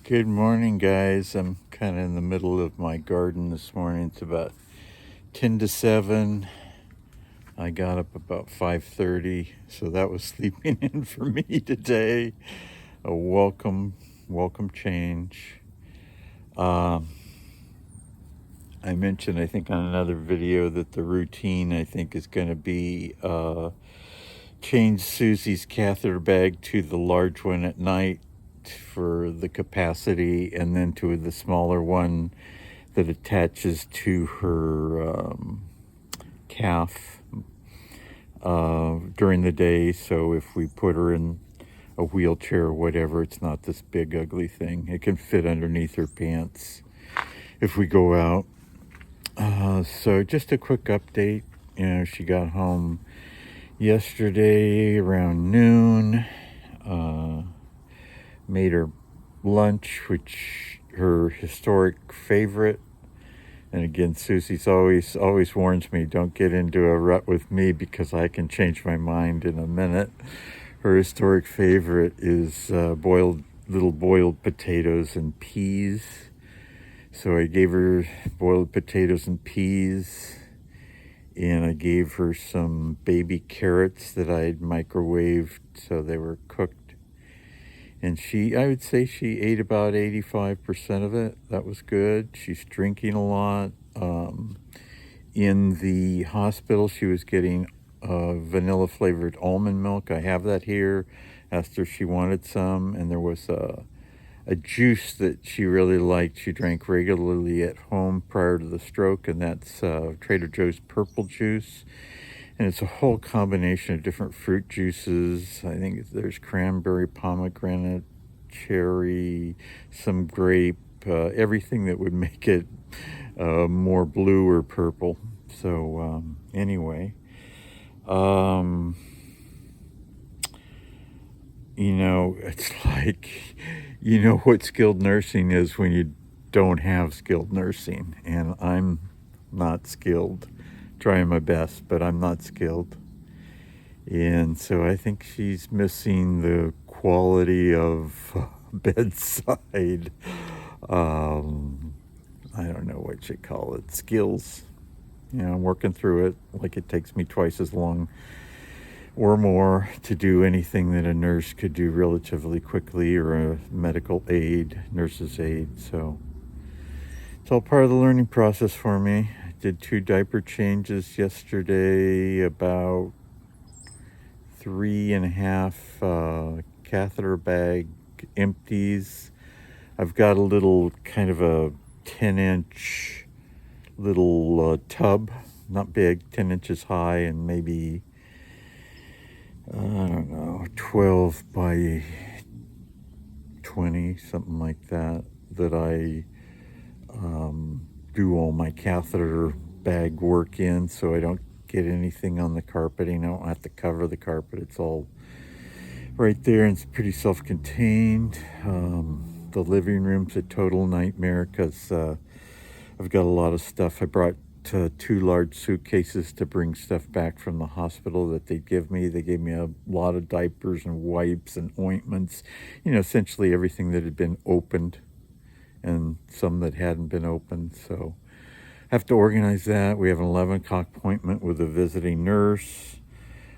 Good morning, guys. I'm kind of in the middle of my garden this morning. It's about 10 to 7. I got up about 5:30, so that was sleeping in for me today. A welcome change. Um, I mentioned, I think, on another video that the routine, I think, is going to be change Susie's catheter bag to the large one at night for the capacity, and then to the smaller one that attaches to her calf during the day. So if we put her in a wheelchair or whatever, it's not this big ugly thing. It can fit underneath her pants if we go out. So just a quick update. She got home yesterday around noon. Made her lunch, which her historic favorite. And again, Susie's always warns me, don't get into a rut with me because I can change my mind in a minute. Her historic favorite is boiled potatoes and peas. So I gave her boiled potatoes and peas, and I gave her some baby carrots that I'd microwaved so they were cooked. And I would say she ate about 85% of it. That was good. She's drinking a lot. In the hospital, she was getting vanilla flavored almond milk. I have that here. Asked her if she wanted some, and there was a juice that she really liked. She drank regularly at home prior to the stroke, and that's Trader Joe's purple juice. And it's a whole combination of different fruit juices. I think there's cranberry, pomegranate, cherry, some grape, everything that would make it more blue or purple. So anyway, it's like, what skilled nursing is when you don't have skilled nursing. And I'm not skilled. Trying my best, but I'm not skilled. And so I think she's missing the quality of bedside, I don't know what you call it, skills. I'm working through it. Like, it takes me twice as long or more to do anything that a nurse could do relatively quickly, or a nurse's aide. So it's all part of the learning process for me. I did 2 diaper changes yesterday, about 3.5 catheter bag empties. I've got a little kind of a 10-inch little tub, not big, 10 inches high, and maybe, 12 by 20, something like that, that I do all my catheter bag work in, so I don't get anything on the carpeting. I don't have to cover the carpet. It's all right there, and it's pretty self-contained. The living room's a total nightmare because I've got a lot of stuff. I brought 2 large suitcases to bring stuff back from the hospital that they give me. They gave me a lot of diapers and wipes and ointments, essentially everything that had been opened, and some that hadn't been opened. So I have to organize that. We have an 11 o'clock appointment with a visiting nurse.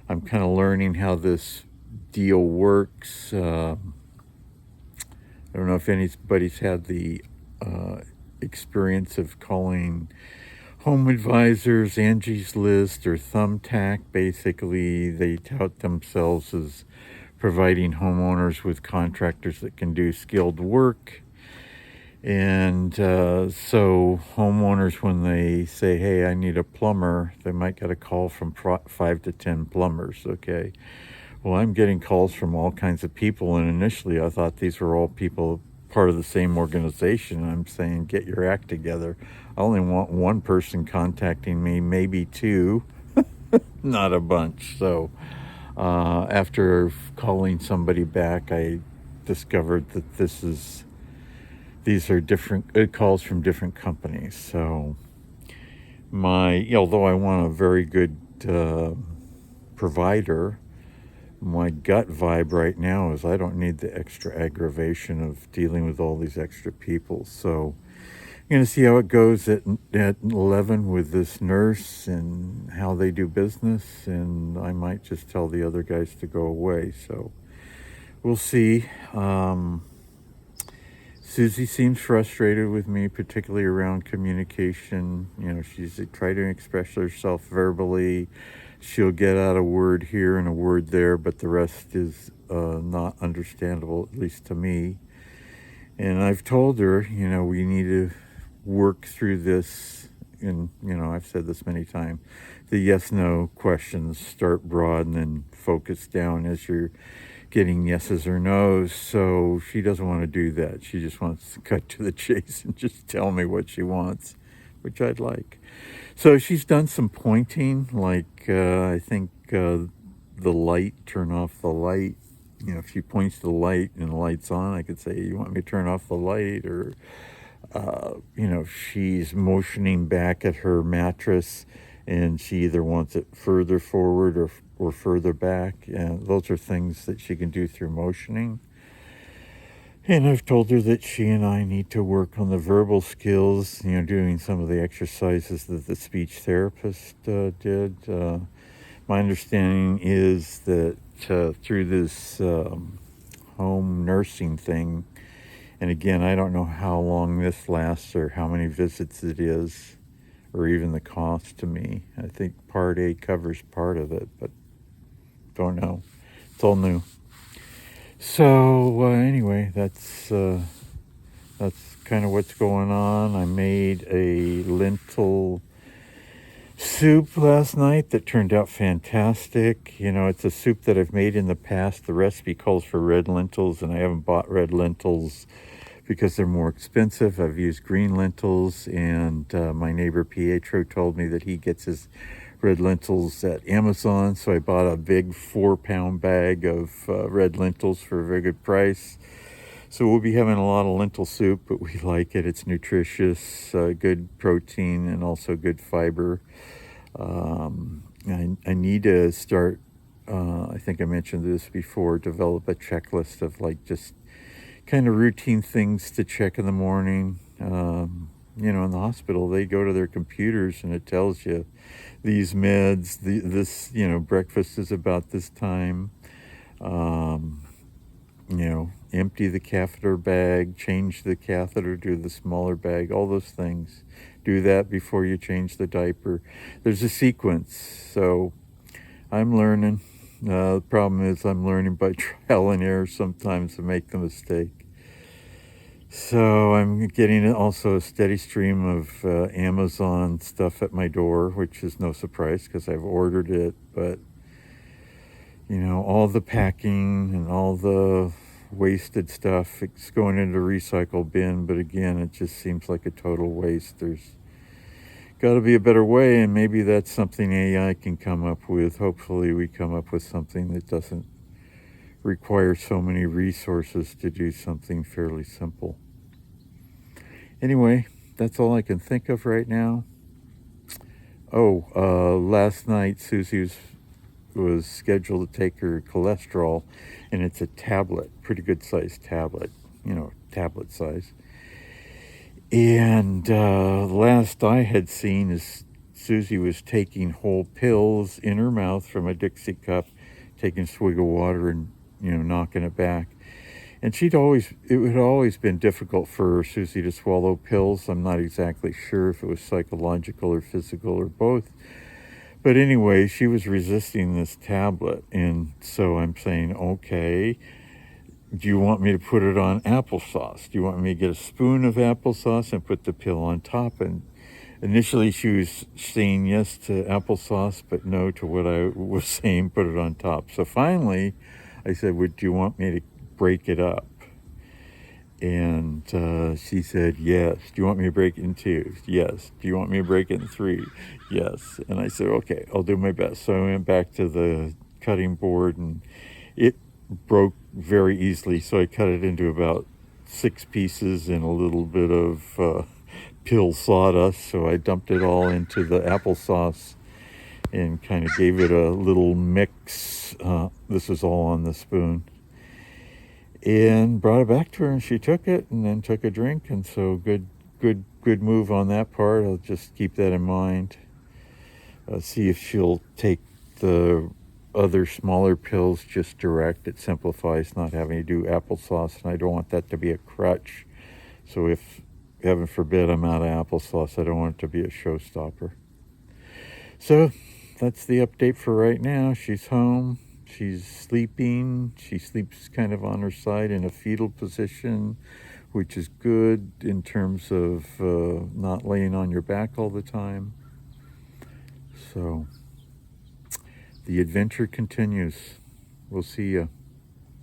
I'm kind of learning how this deal works. I don't know if anybody's had the experience of calling Home Advisors, Angie's List, or Thumbtack. Basically, they tout themselves as providing homeowners with contractors that can do skilled work. And so homeowners, when they say, hey, I need a plumber, they might get a call from 5 to 10 plumbers, okay? Well, I'm getting calls from all kinds of people, and initially I thought these were all people part of the same organization. I'm saying, get your act together. I only want one person contacting me, maybe 2, not a bunch. So after calling somebody back, I discovered that these are different calls from different companies. So although I want a very good provider, my gut vibe right now is I don't need the extra aggravation of dealing with all these extra people. So I'm going to see how it goes at 11 with this nurse and how they do business. And I might just tell the other guys to go away. So we'll see. Susie seems frustrated with me, particularly around communication. You know, she's tried to express herself verbally. She'll get out a word here and a word there, but the rest is not understandable, at least to me. And I've told her, you know, we need to work through this. And, you know, I've said this many times. The yes-no questions start broad and then focus down as you're getting yeses or nos. So she doesn't want to do that. She just wants to cut to the chase and just tell me what she wants, which I'd like. So she's done some pointing, like I think the light, turn off the light. You know, if she points to the light and the light's on, I could say, you want me to turn off the light? Or, you know, she's motioning back at her mattress and she either wants it further forward or further back. And those are things that she can do through motioning. And I've told her that she and I need to work on the verbal skills, you know, doing some of the exercises that the speech therapist did. My understanding is that through this home nursing thing, and again, I don't know how long this lasts or how many visits it is, or even the cost to me. I think Part A covers part of it, but don't know. It's all new. So anyway, that's kind of what's going on. I made a lentil soup last night that turned out fantastic. You know, it's a soup that I've made in the past. The recipe calls for red lentils, and I haven't bought red lentils because they're more expensive. I've used green lentils, and my neighbor Pietro told me that he gets his red lentils at Amazon, so I bought a big 4-pound bag of red lentils for a very good price. So we'll be having a lot of lentil soup, but we like it. It's nutritious, good protein, and also good fiber. I need to start, I think I mentioned this before, develop a checklist of like just kind of routine things to check in the morning. You know, in the hospital, they go to their computers and it tells you these meds, this, you know, breakfast is about this time. You know, empty the catheter bag, change the catheter to the smaller bag, all those things. Do that before you change the diaper. There's a sequence, so I'm learning. The problem is I'm learning by trial and error sometimes to make the mistake. So I'm getting also a steady stream of Amazon stuff at my door, which is no surprise because I've ordered it. But, you know, all the packing and all the wasted stuff, it's going into the recycle bin. But again, it just seems like a total waste. There's got to be a better way, and maybe that's something AI can come up with. Hopefully we come up with something that doesn't require so many resources to do something fairly simple. Anyway, that's all I can think of right now. Last night Susie was scheduled to take her cholesterol, and it's a tablet, pretty good sized tablet, you know, tablet size. And last I had seen is Susie was taking whole pills in her mouth from a Dixie cup, taking a swig of water and, you know, knocking it back. And it had always been difficult for Susie to swallow pills. I'm not exactly sure if it was psychological or physical or both. But anyway, she was resisting this tablet. And so I'm saying, okay, do you want me to put it on applesauce? Do you want me to get a spoon of applesauce and put the pill on top? And initially she was saying yes to applesauce, but no to what I was saying, put it on top. So finally I said, do you want me to break it up? And she said, yes. Do you want me to break it in 2? Yes. Do you want me to break it in 3? Yes. And I said, okay, I'll do my best. So I went back to the cutting board, and it broke very easily. So I cut it into about 6 pieces and a little bit of pill sawdust. So I dumped it all into the applesauce and kind of gave it a little mix. This is all on the spoon. And brought it back to her, and she took it and then took a drink. And so good move on that part. I'll just keep that in mind. See if she'll take the other smaller pills just direct. It simplifies not having to do applesauce, and I don't want that to be a crutch. So if, heaven forbid, I'm out of applesauce, I don't want it to be a showstopper. So that's the update for right now. She's home. She's sleeping. She sleeps kind of on her side in a fetal position, which is good in terms of not laying on your back all the time. So the adventure continues. We'll see you.